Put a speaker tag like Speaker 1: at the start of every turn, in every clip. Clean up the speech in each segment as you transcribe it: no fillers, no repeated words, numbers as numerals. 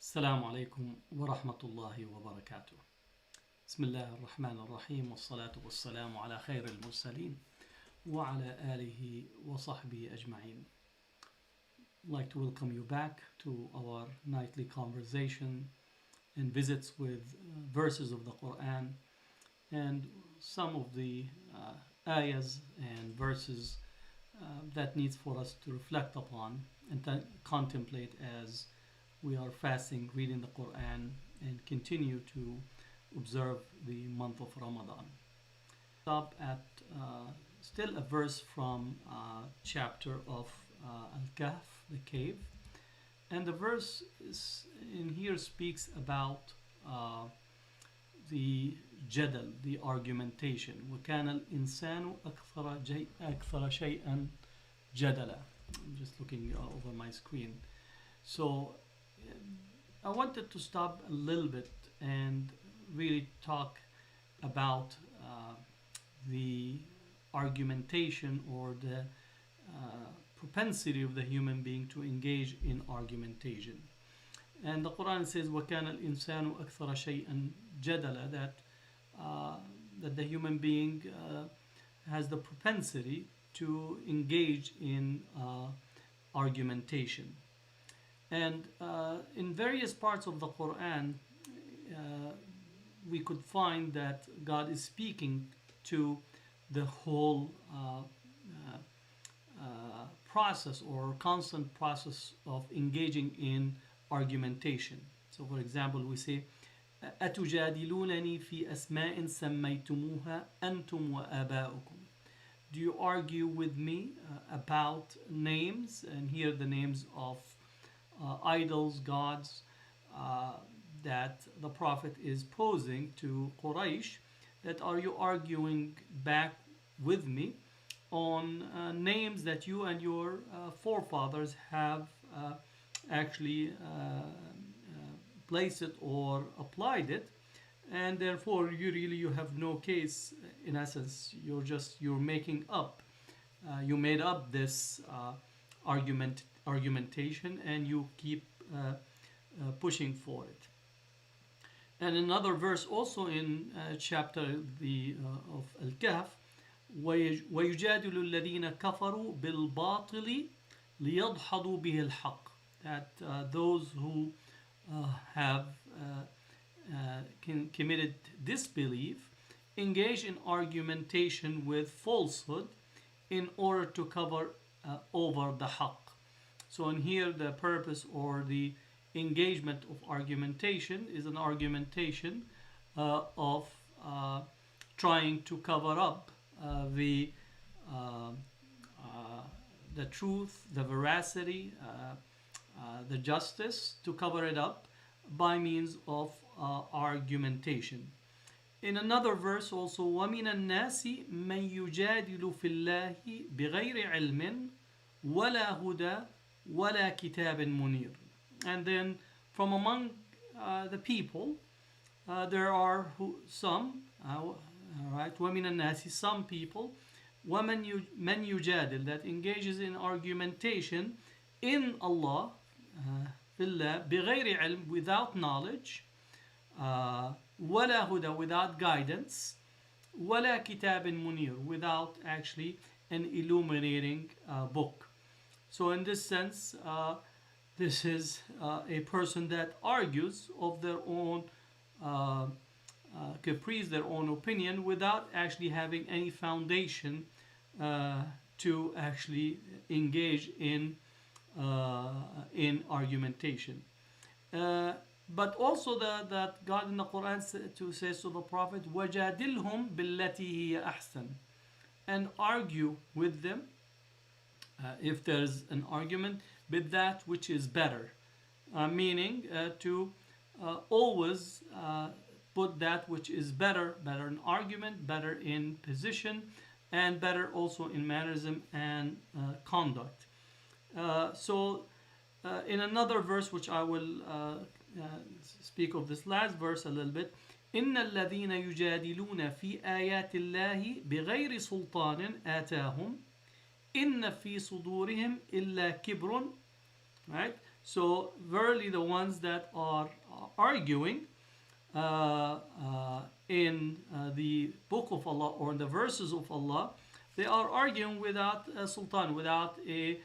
Speaker 1: السلام عليكم ورحمة الله وبركاته. بسم الله الرحمن الرحيم والصلاة والسلام على خير المرسلين وعلى آله وصحبه أجمعين. I'd like to welcome you back to our nightly conversation and visits with verses of the Quran and some of the ayahs and verses that needs for us to reflect upon and contemplate as we are fasting, reading the Quran, and continue to observe the month of Ramadan. Stop at still a verse from chapter of Al-Kahf, the cave, and the verse in here speaks about the jadal, the argumentation. وَكَانَ الْإِنسَانُ أَكْثَرَ شَيْئًا جَدَلًا. I'm just looking over my screen. So I wanted to stop a little bit and really talk about the argumentation or the propensity of the human being to engage in argumentation. And the Quran says, وَكَانَ الْإِنسَانُ أَكْثَرَ شَيْئًا جَدَلًا, that the human being has the propensity to engage in argumentation. And in various parts of the Quran, we could find that God is speaking to the whole process or constant process of engaging in argumentation. So, for example, we say, أَتُجَادِلُونَنِي فِي أَسْمَاءٍ سَمَّيْتُمُوهَا أَنْتُمْ وَآبَاؤُكُمْ. Do you argue with me about names? And here the names of idols, gods, that the Prophet is posing to Quraysh, that are you arguing back with me on names that you and your forefathers have actually placed it or applied it, and therefore you have no case. In essence, you're making up, you made up this argumentation, and you keep pushing for it. And another verse also in chapter of Al-Kahf, وَيُجَادِلُ الَّذِينَ كَفَرُوا بِالْبَاطِلِ لِيَضْحَضُوا بِهِ الْحَقِّ, that those who have committed disbelief engage in argumentation with falsehood in order to cover over the haqq. So in here the purpose or the engagement of argumentation is an argumentation of trying to cover up the truth, the veracity, the justice, to cover it up by means of argumentation. In another verse also, وَمِنَ النَّاسِ مَنْ يُجَادِلُ فِي اللَّهِ بِغَيْرِ عِلْمٍ وَلَا هُدَى وَلَا كِتَابٍ مُنِيرٍ. And then from among the people, there are some, right, وَمِنَ النَّاسِ, some people, وَمَنْ يُجَادِل, that engages in argumentation in Allah, فِي اللَّهِ بِغَيْرِ عِلْمٍ, without knowledge, وَلَا هُدَى, without guidance, وَلَا كِتَابٍ مُنِيرٍ, without actually an illuminating book. So in this sense, this is a person that argues of their own caprice, their own opinion, without actually having any foundation to actually engage in argumentation. But also that God in the Quran says to the Prophet, وَجَادِلْهُمْ بِالَّتِي هِيَ أَحْسَنُ, and argue with them, if there's an argument, with that which is better. Meaning to always put that which is better in argument, better in position, and better also in mannerism and conduct. So in another verse, which I will speak of this last verse a little bit, إن الذين يجادلون في آيات الله بغير سلطان آتاهم إن في صدورهم إلا كبر, right? So verily the ones that are arguing in the book of Allah or in the verses of Allah, they are arguing without a sultan, without a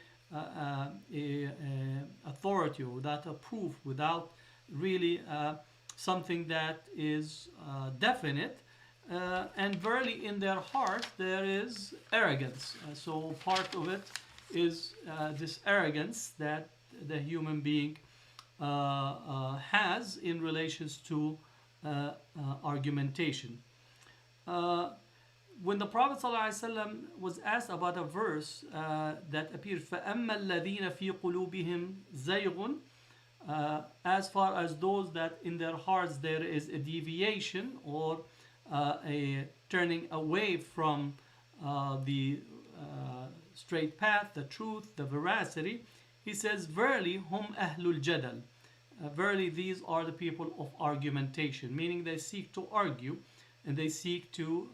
Speaker 1: authority, or without a proof, without really something that is definite. And verily in their heart there is arrogance. So part of it is this arrogance that the human being has in relations to argumentation. Uh, when the Prophet ﷺ was asked about a verse that appeared, فَأَمَّا الَّذِينَ فِي قُلُوبِهِمْ زَيْغٌ, as far as those that in their hearts there is a deviation or a turning away from the straight path, the truth, the veracity, he says, verily hum ahlul jadal. Verily these are the people of argumentation, meaning they seek to argue and they seek to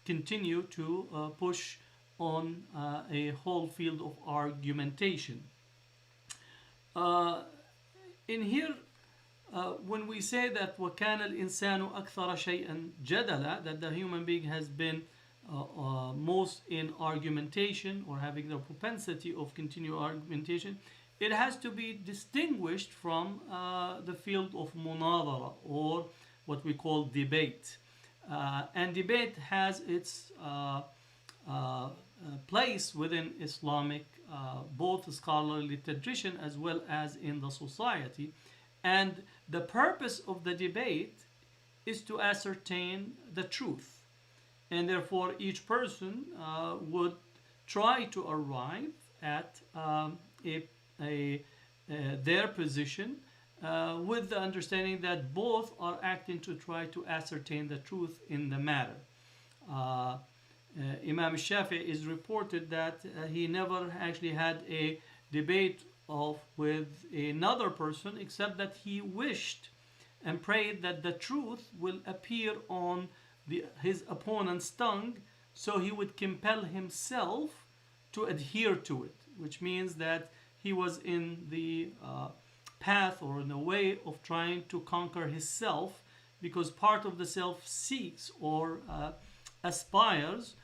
Speaker 1: continue to push on a whole field of argumentation. In here, when we say that وَكَانَ الْإِنسَانُ أَكْثَرَ شَيْئًا جَدَلًا, that the human being has been most in argumentation or having the propensity of continual argumentation, it has to be distinguished from the field of munadara, or what we call debate. And debate has its place within Islamic both scholarly tradition as well as in the society. And the purpose of the debate is to ascertain the truth. And therefore each person would try to arrive at their position with the understanding that both are acting to try to ascertain the truth in the matter. Imam Shafi'i is reported that he never actually had a debate with another person, except that he wished and prayed that the truth will appear on his opponent's tongue, so he would compel himself to adhere to it, which means that he was in the path or in the way of trying to conquer his self, because part of the self seeks or aspires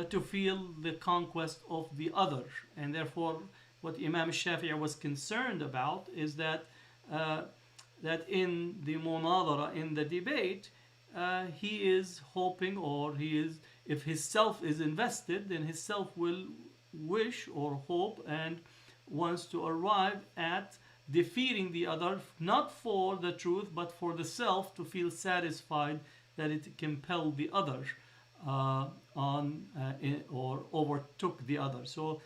Speaker 1: to feel the conquest of the other. And therefore what Imam Shafi'i was concerned about is that that in the munadara, in the debate, he is hoping, or he is, if his self is invested, then his self will wish or hope and wants to arrive at defeating the other, not for the truth but for the self to feel satisfied that it compelled the other or overtook the other. So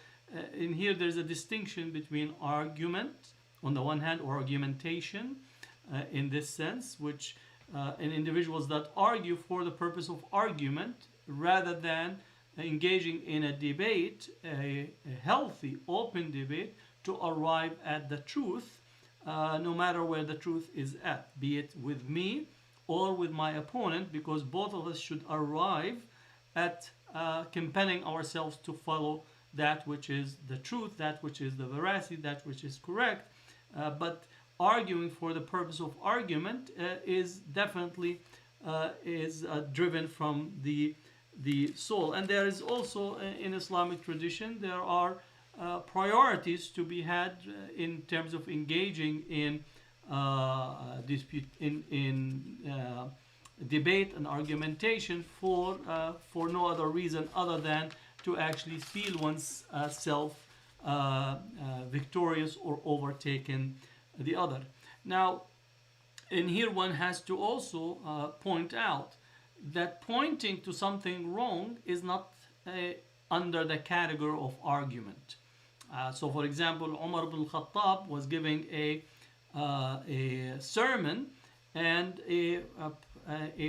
Speaker 1: in here there's a distinction between argument on the one hand, or argumentation in this sense, which in individuals that argue for the purpose of argument rather than engaging in a debate, a healthy, open debate, to arrive at the truth, no matter where the truth is at, be it with me or with my opponent, because both of us should arrive at compelling ourselves to follow that which is the truth, that which is the veracity, that which is correct. But arguing for the purpose of argument is definitely driven from the soul. And there is also in Islamic tradition, there are priorities to be had in terms of engaging in dispute, in debate and argumentation for no other reason other than to actually feel one's self victorious or overtaken the other. Now, in here one has to also point out that pointing to something wrong is not under the category of argument. So for example, Umar ibn Khattab was giving a sermon, and a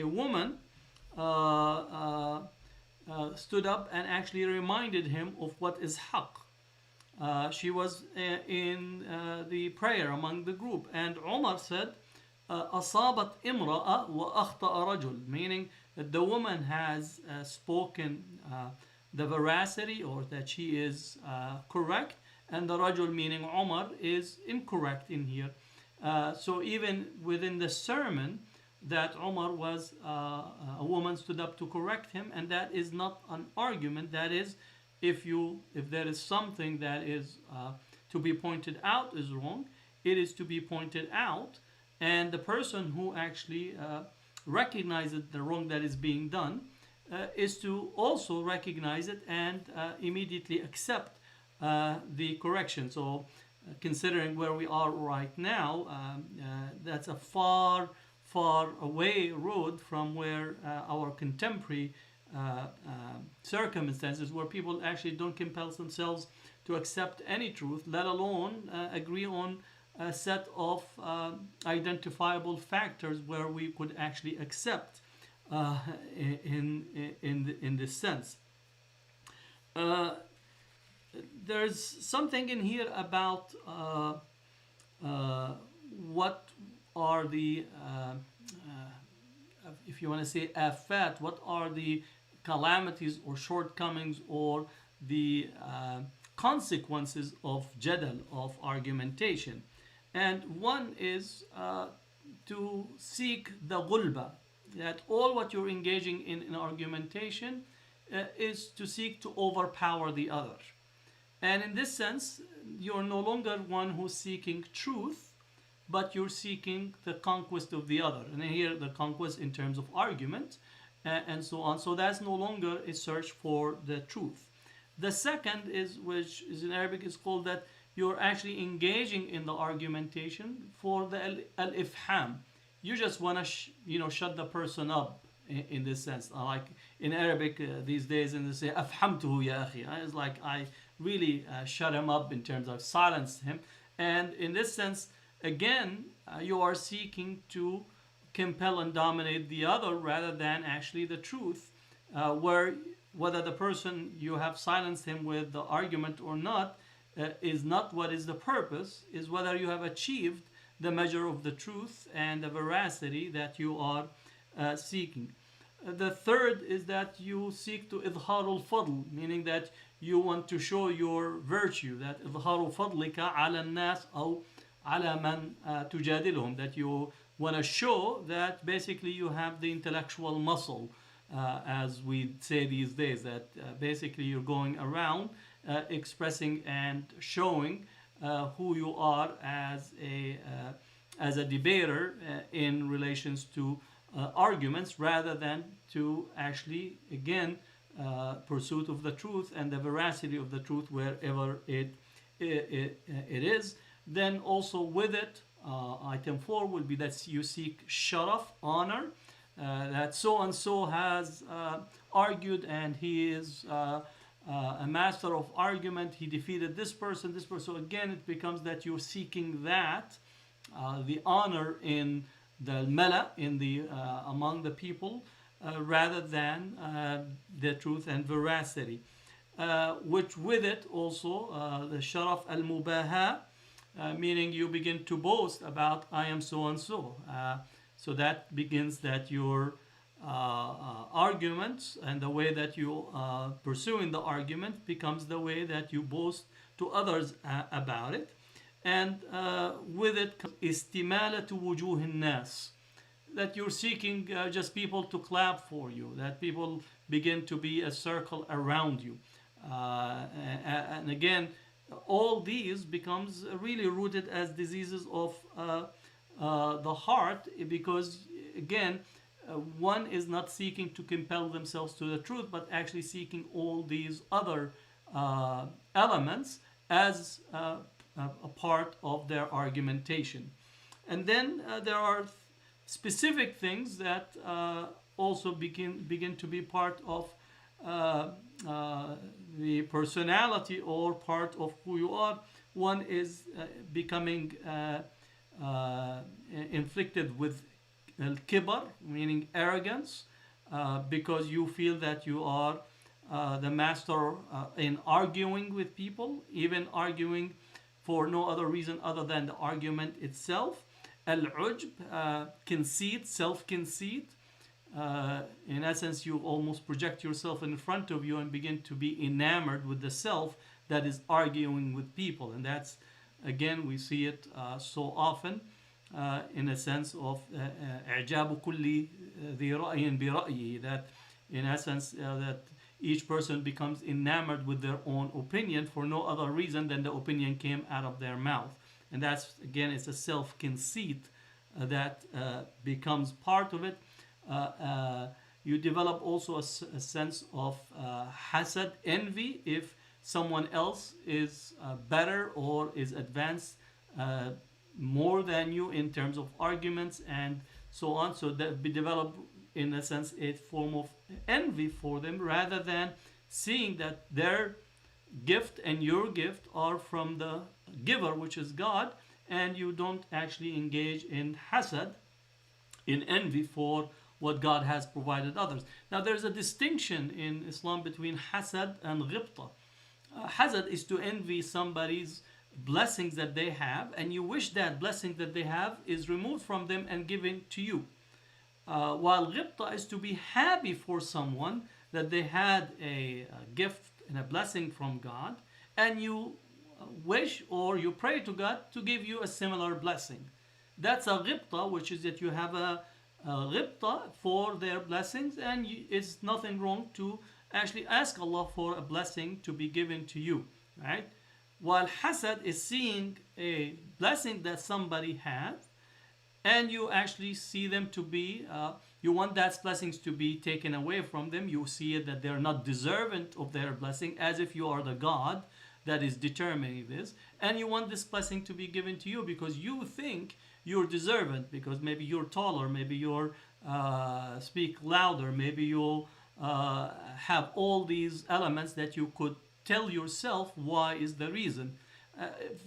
Speaker 1: woman stood up and actually reminded him of what is haqq. She was in the prayer among the group, and Umar said, أصابت امرأة وأخطأ رجل, meaning that the woman has spoken the veracity, or that she is correct, and the rajul, meaning Umar, is incorrect in here. So even within the sermon, that Umar was a woman stood up to correct him, and that is not an argument. That is, if there is something that is to be pointed out is wrong, it is to be pointed out, and the person who actually recognizes the wrong that is being done is to also recognize it and immediately accept the correction. So considering where we are right now, that's a far away road from where our contemporary circumstances, where people actually don't compel themselves to accept any truth, let alone agree on a set of identifiable factors where we could actually accept in this sense. There's something in here about what are the if you want to say afat, what are the calamities or shortcomings or the consequences of jadal, of argumentation. And one is to seek the ghulba, that all what you're engaging in argumentation is to seek to overpower the other. And in this sense, you're no longer one who's seeking truth, but you're seeking the conquest of the other. And here, the conquest in terms of argument and so on. So that's no longer a search for the truth. The second is, which is in Arabic, is called that you're actually engaging in the argumentation for the al-ifham. You just want to, shut the person up in this sense. Like in Arabic these days, and they say, "Afhamtuhu ya akhi." It's like I really shut him up in terms of silenced him. And in this sense, again, you are seeking to compel and dominate the other rather than actually the truth, whether the person you have silenced him with the argument or not is not what is the purpose, is whether you have achieved the measure of the truth and the veracity that you are seeking. The third is that you seek to idharul fadl, meaning that you want to show your virtue, that idharu fadlika ala nas aw ala man tujadilhum, that you want to show that basically you have the intellectual muscle, as we say these days, that basically you're going around expressing and showing who you are as a debater in relations to arguments, rather than to actually, again, pursuit of the truth and the veracity of the truth wherever it is. Then also with it, item 4 will be that you seek sharaf, honor, that so and so has argued and he is a master of argument, he defeated this person, this person. So again, it becomes that you're seeking that, the honor in the mala, in the among the people, rather than the truth and veracity. Which with it also the sharaf al-mubaha, meaning you begin to boast about I am so and so. So that begins that your arguments and the way that you pursuing the argument becomes the way that you boast to others about it. And with it, istimalatu wujuhin nas, that you're seeking just people to clap for you, that people begin to be a circle around you. And again, all these becomes really rooted as diseases of the heart, because again, one is not seeking to compel themselves to the truth, but actually seeking all these other elements as a part of their argumentation. And then there are specific things that also begin to be part of the personality or part of who you are. One is becoming inflicted with al-kibar, meaning arrogance, because you feel that you are the master in arguing with people, even arguing for no other reason other than the argument itself. Al-ujb, conceit, self-conceit. In essence, you almost project yourself in front of you and begin to be enamored with the self that is arguing with people. And that's, again, we see it so often in a sense of إعجاب كل ذي رأي برأيه, that in essence that each person becomes enamored with their own opinion for no other reason than the opinion came out of their mouth. And that's, again, it's a self-conceit that becomes part of it. You develop also a sense of hasad, envy, if someone else is better or is advanced more than you in terms of arguments and so on. So that we develop, in a sense, a form of envy for them, rather than seeing that their gift and your gift are from the giver, which is God, and you don't actually engage in hasad, in envy for what God has provided others. Now, there's a distinction in Islam between hasad and ghibta. Hasad is to envy somebody's blessings that they have, and you wish that blessing that they have is removed from them and given to you. While ghibta is to be happy for someone that they had a gift and a blessing from God, and you wish or you pray to God to give you a similar blessing. That's a ghibta, which is that you have a ghibta for their blessings, and it's nothing wrong to actually ask Allah for a blessing to be given to you, right? While hasad is seeing a blessing that somebody has, and you actually see them to be, you want that blessings to be taken away from them. You see it that they're not deserving of their blessing, as if you are the God that is determining this, and you want this blessing to be given to you because you think you're deserving, because maybe you're taller, maybe you're speak louder, maybe you'll have all these elements that you could tell yourself why is the reason.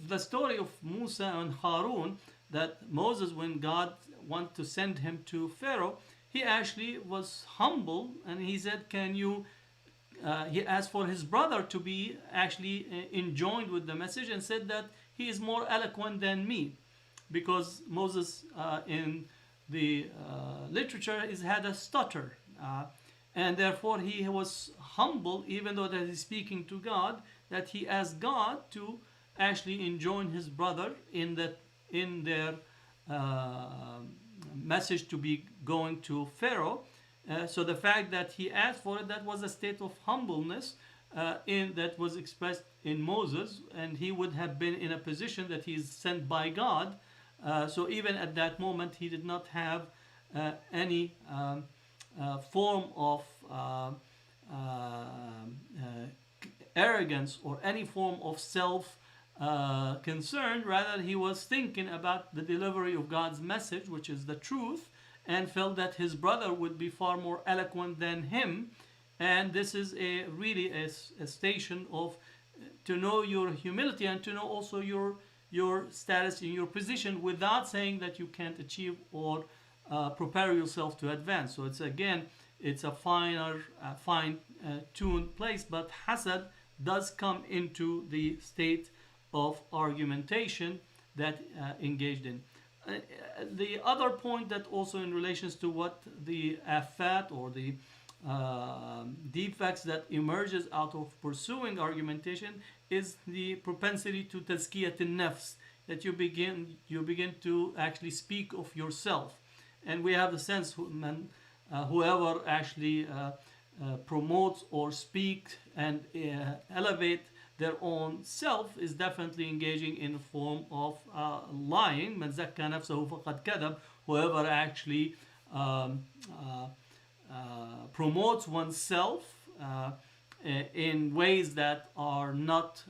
Speaker 1: The story of Musa and Harun, that Moses, when God wanted to send him to Pharaoh, he actually was humble and he said, can you, he asked for his brother to be actually enjoined with the message, and said that he is more eloquent than me, because Moses in the literature has had a stutter. And therefore he was humble, even though that he's speaking to God, that he asked God to actually enjoin his brother in their message to be going to Pharaoh. So the fact that he asked for it, that was a state of humbleness that was expressed in Moses, and he would have been in a position that he is sent by God. So even at that moment, he did not have any form of arrogance or any form of self concern. Rather, he was thinking about the delivery of God's message, which is the truth, and felt that his brother would be far more eloquent than him. And this is really a station of to know your humility and to know also your status in your position, without saying that you can't achieve or prepare yourself to advance. So it's a fine-tuned place, but hasad does come into the state of argumentation that engaged in. The other point that also in relations to what the afat or the defects that emerges out of pursuing argumentation is the propensity to tazkiyat al-nafs, that you begin to actually speak of yourself. And we have the sense whoever actually promotes or speaks and elevate their own self is definitely engaging in a form of lying. من زكى نفسه فقد كذب. Whoever actually promotes oneself in ways that are not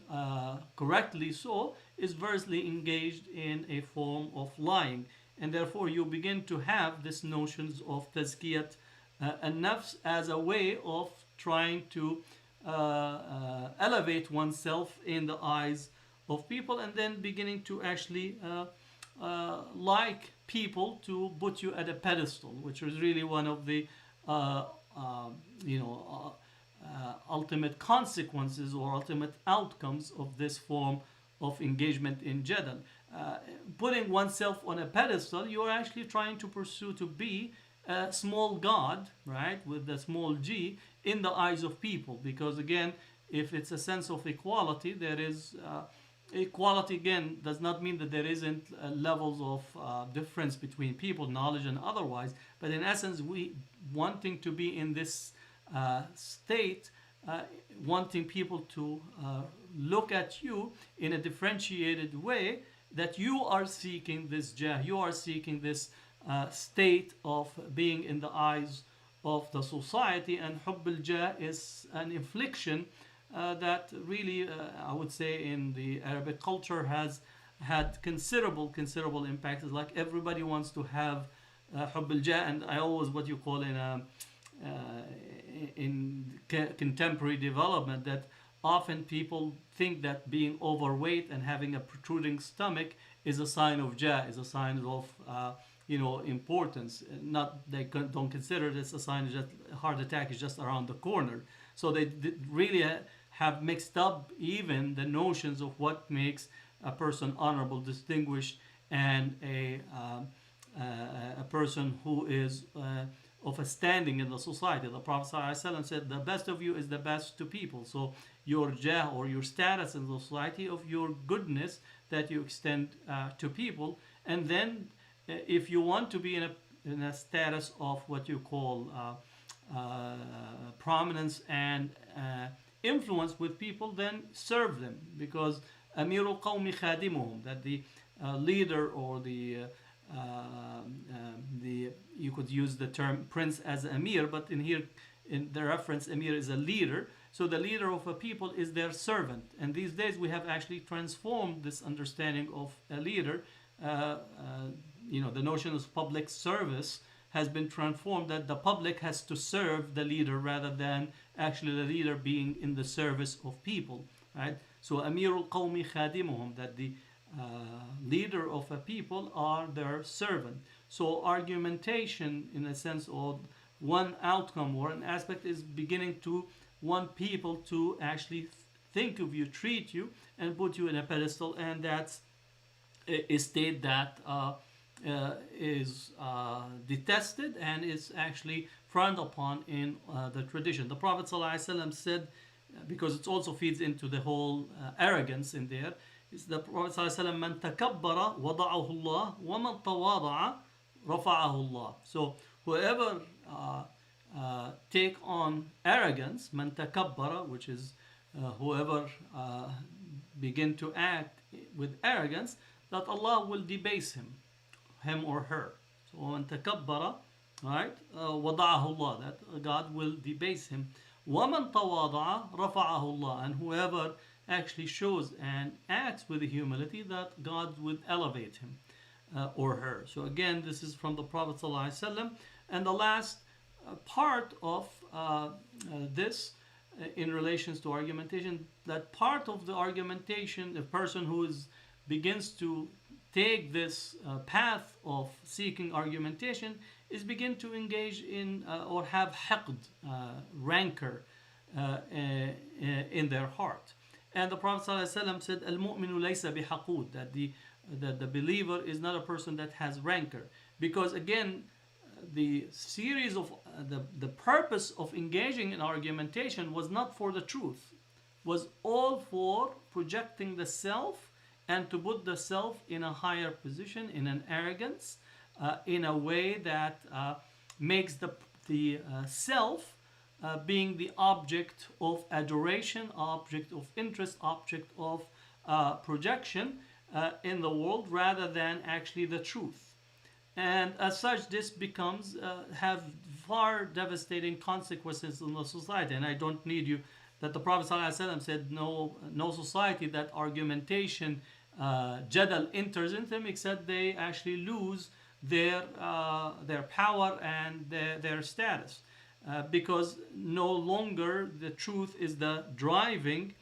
Speaker 1: correctly so is versely engaged in a form of lying. And therefore you begin to have this notions of tazkiyat an-nafs as a way of trying to elevate oneself in the eyes of people, and then beginning to actually like people to put you at a pedestal, which is really one of the ultimate consequences or ultimate outcomes of this form of engagement in jadal. Putting oneself on a pedestal, you are actually trying to pursue to be a small god, right, with the small g, in the eyes of people, because again, if it's a sense of equality, there is equality again does not mean that there isn't levels of difference between people, knowledge and otherwise, but in essence, we wanting to be in this state, wanting people to look at you in a differentiated way, that you are seeking this jah, you are seeking this state of being in the eyes of the society, and hubb al-jah is an infliction that really, I would say, in the Arabic culture has had considerable impact. It's like everybody wants to have hubb al-jah, and I always what you call in contemporary development that often people think that being overweight and having a protruding stomach is a sign of jah, is a sign of importance. Not they don't consider this a sign of just heart attack is just around the corner. So they really have mixed up even the notions of what makes a person honorable, distinguished, and a person who is of a standing in the society. The Prophet ﷺ said, "The best of you is the best to people." So your jah or your status in the society of your goodness that you extend to people, and then if you want to be in a status of what you call prominence and influence with people, then serve them, because Amirul Qawmi Khadimuhum, that the leader or the you could use the term prince as Amir, but in here in the reference Amir is a leader. So the leader of a people is their servant, and these days we have actually transformed this understanding of a leader. The notion of public service has been transformed, that the public has to serve the leader rather than actually the leader being in the service of people, right? So Amirul Qawmi Khadimuhum, that the leader of a people are their servant. So argumentation, in a sense, of one outcome or an aspect, is beginning to want people to actually think of you, treat you, and put you in a pedestal, and that's a state that is detested and is actually frowned upon in the tradition. The Prophet ﷺ said, because it also feeds into the whole arrogance in there, is the Prophet ﷺ, "Man takabbara wada'ahu Allah, wa man tawada'a rafa'ahu Allah." So whoever take on arrogance, man takabbara, which is whoever begin to act with arrogance, that Allah will debase him or her. So man takabbara, right, wada'ahu Allah, that God will debase him. وَمَنْ تَوَاضَعَ رَفَعَهُ اللَّهُ, and whoever actually shows and acts with humility, that God would elevate him or her. So again, this is from the Prophet ﷺ. And the last part of this in relations to argumentation, that part of the argumentation, a person who begins to take this path of seeking argumentation is begin to engage in or have haqd, rancor in their heart. And the Prophet ﷺ said, "Al-mu'minu laysa bihaqud," that the believer is not a person that has rancor, because again, the series of the purpose of engaging in argumentation was not for the truth, was all for projecting the self and to put the self in a higher position, in an arrogance, in a way that makes the self being the object of adoration, object of interest, object of projection in the world, rather than actually the truth. And as such, this becomes have far devastating consequences in the society. And I don't need you that the Prophet ﷺ said no society that argumentation, jadal enters into them, except they actually lose their power and their status, because no longer the truth is the driving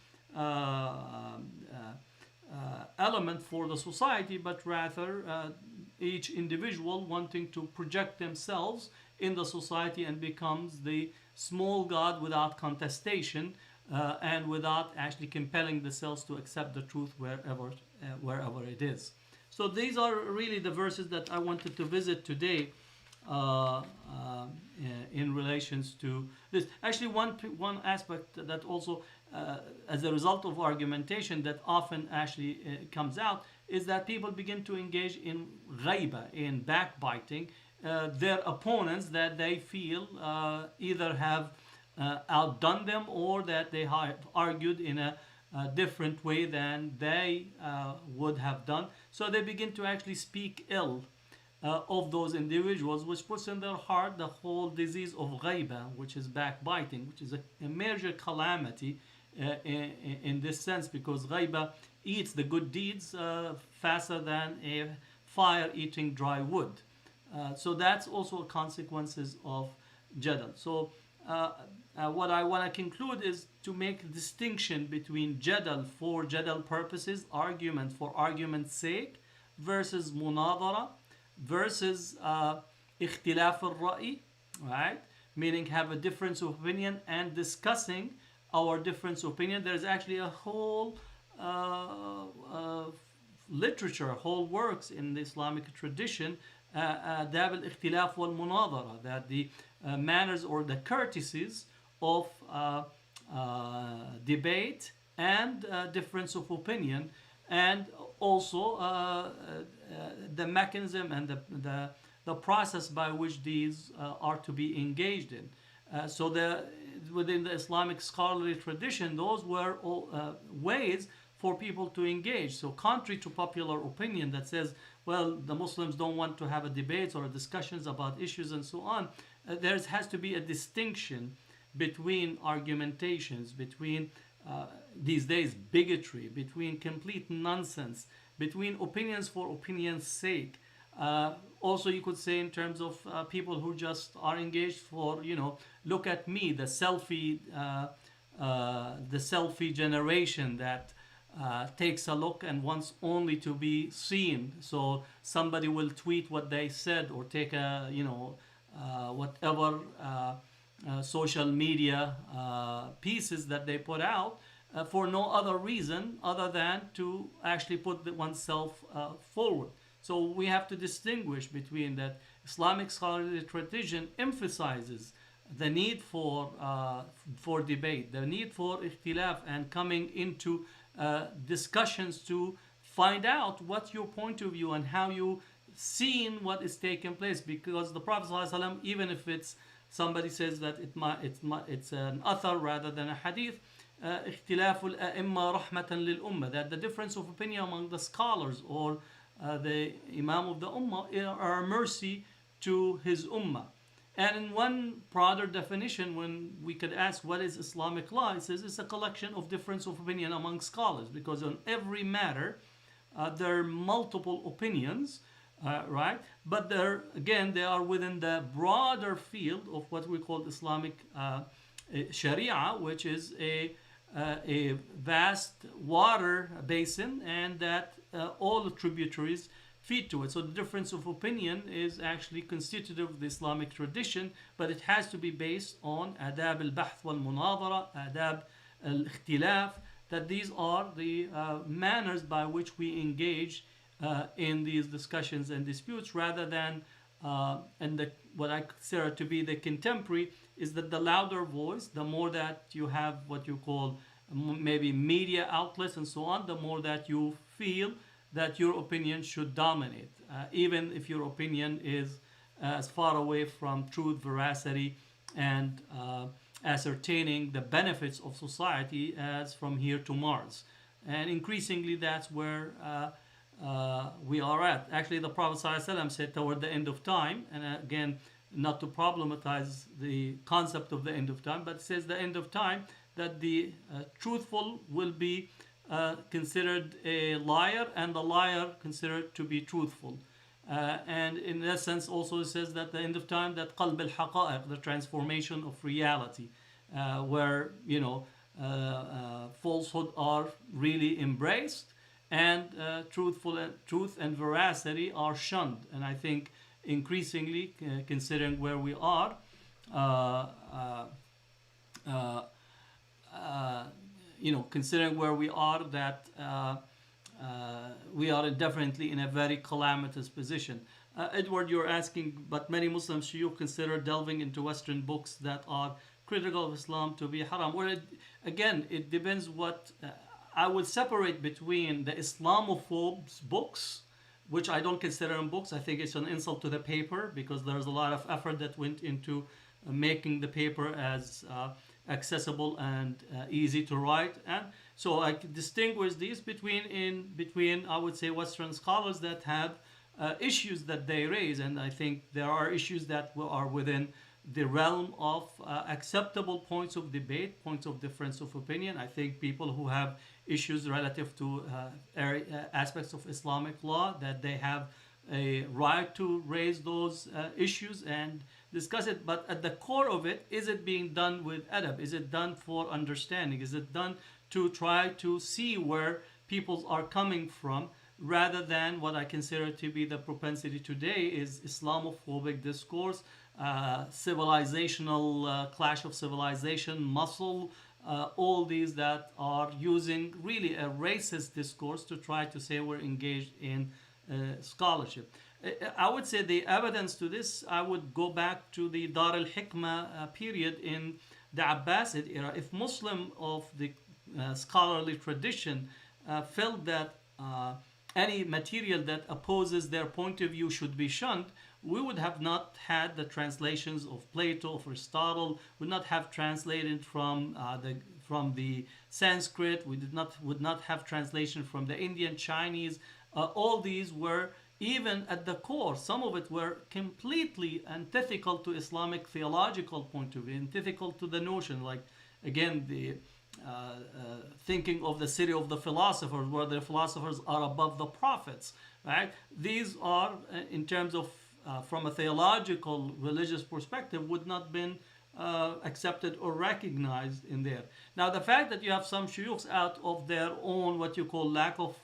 Speaker 1: element for the society, but rather each individual wanting to project themselves in the society and becomes the small god without contestation and without actually compelling themselves to accept the truth wherever it is. So these are really the verses that I wanted to visit today uh, in relations to this. Actually, one aspect that also, as a result of argumentation, that often actually comes out is that people begin to engage in ghaiba, in backbiting, their opponents that they feel either have outdone them or that they have argued in a different way than they would have done. So they begin to actually speak ill of those individuals, which puts in their heart the whole disease of ghaiba, which is backbiting, which is a major calamity in this sense, because ghaiba eats the good deeds faster than a fire eating dry wood. So that's also consequences of jadal. So what I want to conclude is to make a distinction between jadal for jadal purposes, argument for argument's sake, versus munadara, versus ikhtilaf al-ra'i, right? Meaning have a difference of opinion and discussing our difference of opinion. There's actually a whole literature, whole works in the Islamic tradition, adab al-ikhtilaf wal-munadara, that the manners or the courtesies of debate and difference of opinion, and also the mechanism and the process by which these are to be engaged in. So within the Islamic scholarly tradition, those were all, ways for people to engage. So contrary to popular opinion that says, well, the Muslims don't want to have a debates or discussions about issues and so on, there has to be a distinction between argumentations, between these days bigotry, between complete nonsense, between opinions for opinion's sake. Also, you could say in terms of people who just are engaged for, look at me, the selfie generation that takes a look and wants only to be seen. So somebody will tweet what they said or take a, whatever social media pieces that they put out for no other reason other than to actually put oneself forward. So we have to distinguish between that. Islamic scholarly tradition emphasizes the need for debate, the need for ikhtilaf, and coming into discussions to find out what's your point of view and how you seen what is taking place. Because the Prophet ﷺ, even if it's somebody says that it's an athar rather than a hadith, اختلاف الأئمة رحمة للأمة, that the difference of opinion among the scholars or the Imam of the Ummah are mercy to his Ummah. And in one broader definition, when we could ask what is Islamic law, it says it's a collection of difference of opinion among scholars, because on every matter there are multiple opinions, right? But they are within the broader field of what we call Islamic Sharia, which is a vast water basin, and that all the tributaries feed to it. So the difference of opinion is actually constitutive of the Islamic tradition, but it has to be based on adab al-bahth wal-munadara, adab al-ikhtilaf, that these are the manners by which we engage in these discussions and disputes, rather than what I consider to be the contemporary is that the louder voice, the more that you have what you call maybe media outlets and so on, the more that you feel that your opinion should dominate, even if your opinion is as far away from truth, veracity, and ascertaining the benefits of society as from here to Mars. And increasingly that's where we are at. Actually, the Prophet ﷺ said toward the end of time, and again, not to problematize the concept of the end of time, but it says the end of time, that the truthful will be considered a liar, and the liar considered to be truthful. And in that sense also it says that the end of time, that qalb al-haqa'iq, the transformation of reality, where falsehood are really embraced, and truth and veracity are shunned. And I think increasingly, considering where we are, considering where we are, that we are definitely in a very calamitous position. Edward, you're asking, but many Muslims shuyukh consider delving into Western books that are critical of Islam to be haram. Well, again, it depends what. I would separate between the Islamophobes books, which I don't consider them books. I think it's an insult to the paper because there's a lot of effort that went into making the paper as accessible and easy to write. And so I distinguish these between I would say Western scholars that have issues that they raise, and I think there are issues that are within the realm of acceptable points of debate, points of difference of opinion. I think people who have issues relative to aspects of Islamic law, that they have a right to raise those issues and discuss it. But at the core of it, is it being done with adab? Is it done for understanding? Is it done to try to see where people are coming from, rather than what I consider to be the propensity today is Islamophobic discourse, civilizational clash of civilization, muscle, all these that are using really a racist discourse to try to say we're engaged in scholarship. I would say the evidence to this, I would go back to the Dar al-Hikmah period in the Abbasid era. If Muslim of the scholarly tradition felt that any material that opposes their point of view should be shunned, we would have not had the translations of Plato, of Aristotle, would not have translated from the Sanskrit, would not have translation from the Indian, Chinese. All these were, even at the core, some of it were completely antithetical to Islamic theological point of view, antithetical to the notion, like again the thinking of the city of the philosophers, where the philosophers are above the prophets, right? These are, in terms of from a theological religious perspective, would not been accepted or recognized in there. Now, the fact that you have some shuyukhs out of their own, what you call lack of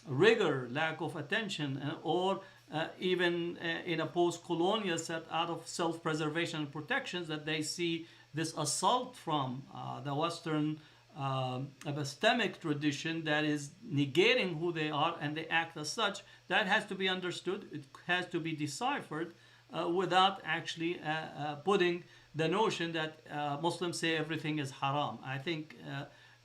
Speaker 1: rigor, lack of attention, or even in a post-colonial set, out of self-preservation and protections, that they see this assault from the Western epistemic tradition that is negating who they are, and they act as such. That has to be understood. It has to be deciphered without actually putting the notion that Muslims say everything is haram. I think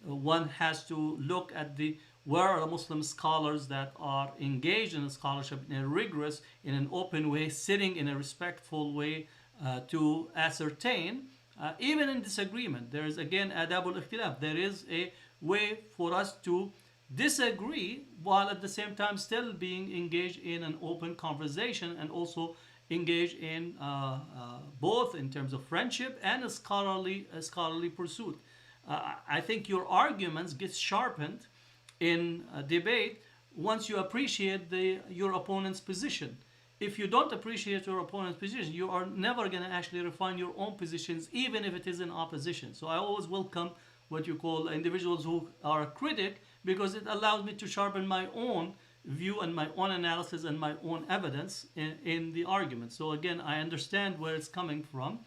Speaker 1: one has to look at where are the Muslim scholars that are engaged in scholarship in a rigorous, in an open way, sitting in a respectful way to ascertain. Even in disagreement, there is again adab al-ikhtilaf. There is a way for us to disagree while at the same time still being engaged in an open conversation, and also engaged in both in terms of friendship and a scholarly pursuit. I think your arguments get sharpened in debate once you appreciate your opponent's position. If you don't appreciate your opponent's position, you are never going to actually refine your own positions, even if it is in opposition. So I always welcome what you call individuals who are a critic, because it allows me to sharpen my own view and my own analysis and my own evidence in the argument. So again, I understand where it's coming from,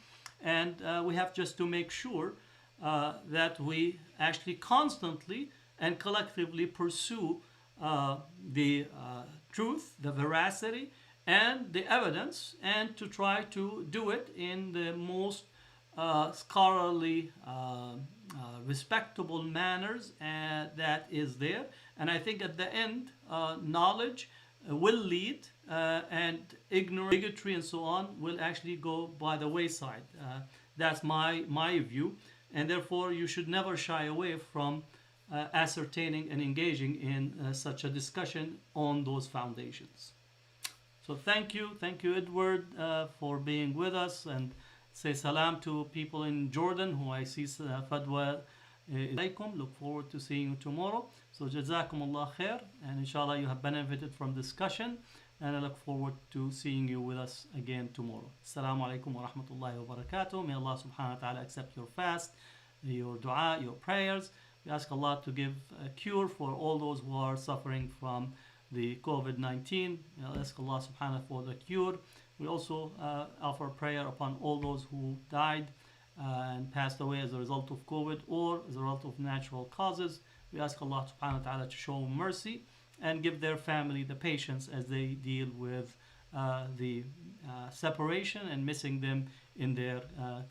Speaker 1: and we have just to make sure that we actually constantly and collectively pursue the truth, the veracity, and the evidence, and to try to do it in the most scholarly, respectable manners that is there. And I think at the end, knowledge will lead, and ignorance, bigotry, and so on will actually go by the wayside. That's my view, and therefore you should never shy away from ascertaining and engaging in such a discussion on those foundations. So thank you, Edward, for being with us, and say salam to people in Jordan who I see Fadwa alaikum. Look forward to seeing you tomorrow. So jazakumullah khair, and inshallah you have benefited from discussion, and I look forward to seeing you with us again tomorrow. Assalamu alaikum wa rahmatullahi wa barakatuh. May Allah subhanahu wa ta'ala accept your fast, your dua, your prayers. We ask Allah to give a cure for all those who are suffering from the COVID-19. Ask Allah subhanahu for the cure. We also offer prayer upon all those who died and passed away as a result of COVID or as a result of natural causes. We ask Allah subhanahu wa ta'ala to show mercy and give their family the patience as they deal with the separation and missing them in their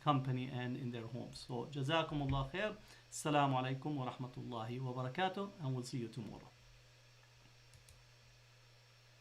Speaker 1: company and in their homes. So, Jazakumullah khair. Assalamu alaikum wa rahmatullahi wa barakatuh, and we'll see you tomorrow.